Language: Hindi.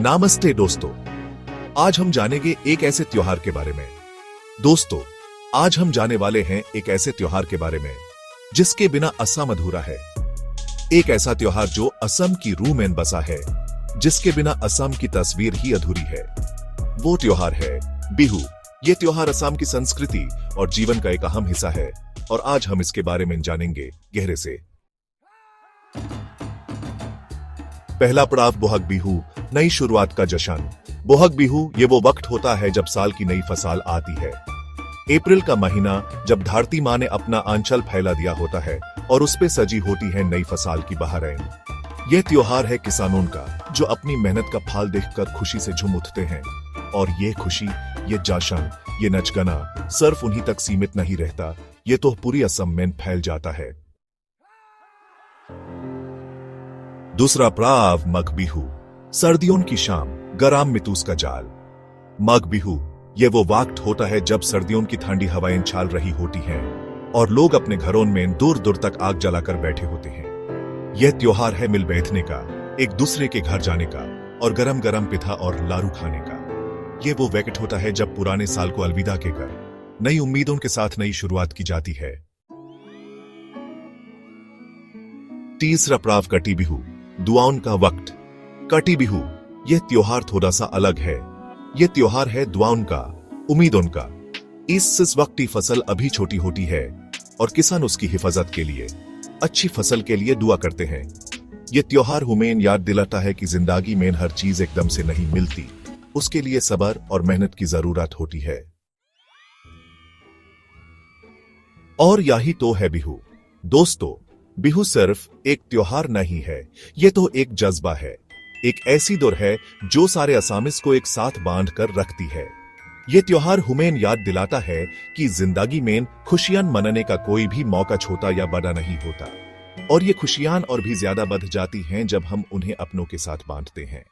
नमस्ते दोस्तों, आज हम जानेंगे एक ऐसे त्योहार के बारे में। दोस्तों, आज हम जाने वाले हैं एक ऐसे त्योहार के बारे में जिसके बिना असम अधूरा है। एक ऐसा त्योहार जो असम की रूह में बसा है, जिसके बिना असम की तस्वीर ही अधूरी है। वो त्योहार है बिहू। ये त्योहार असम की संस्कृति और जीवन का एक अहम हिस्सा है और आज हम इसके बारे में जानेंगे गहरे से। पहला पड़ाव बोहग बिहू, नई शुरुआत का जश्न। बोहग बिहू ये वो वक्त होता है जब साल की नई फसल आती है। अप्रैल का महीना जब धरती माँ ने अपना आंचल फैला दिया होता है और उस पे सजी होती है नई फसल की बहारें। यह त्योहार है किसानों का, जो अपनी मेहनत का फल देखकर खुशी से झूम उठते हैं। और ये खुशी, ये जश्न, ये नचगाना सिर्फ उन्हीं तक सीमित नहीं रहता, ये तो पूरी असम में फैल जाता है। दूसरा पड़ाव मघ बिहू, सर्दियों की शाम, गरम मितूस का जाल। मघ बिहू ये वो वक्त होता है जब सर्दियों की ठंडी हवाएं चल रही होती हैं और लोग अपने घरों में दूर दूर तक आग जलाकर बैठे होते हैं। यह त्योहार है मिल बैठने का, एक दूसरे के घर जाने का और गरम गरम पिठा और लारू खाने का। यह वो वक्त होता है जब पुराने साल को अलविदा कहकर नई उम्मीदों के साथ नई शुरुआत की जाती है। तीसरा पड़ाव कटी बिहू, दुआओं का वक्त। कटी बिहू यह त्योहार थोड़ा सा अलग है। यह त्योहार है दुआओं का, उम्मीदों का। इस वक्त की फसल अभी छोटी होती है और किसान उसकी हिफाजत के लिए, अच्छी फसल के लिए दुआ करते हैं। यह त्योहार हमें याद दिलाता है कि जिंदगी में हर चीज एकदम से नहीं मिलती, उसके लिए सब्र और मेहनत की जरूरत होती है। और यही तो है बिहू। दोस्तों, बिहू सिर्फ एक त्योहार नहीं है, ये तो एक जज्बा है, एक ऐसी दौर है जो सारे असामिस को एक साथ बांध कर रखती है। ये त्योहार हमें याद दिलाता है कि जिंदगी में खुशियां मनाने का कोई भी मौका छोटा या बड़ा नहीं होता और ये खुशियां और भी ज्यादा बढ़ जाती हैं जब हम उन्हें अपनों के साथ बांधते हैं।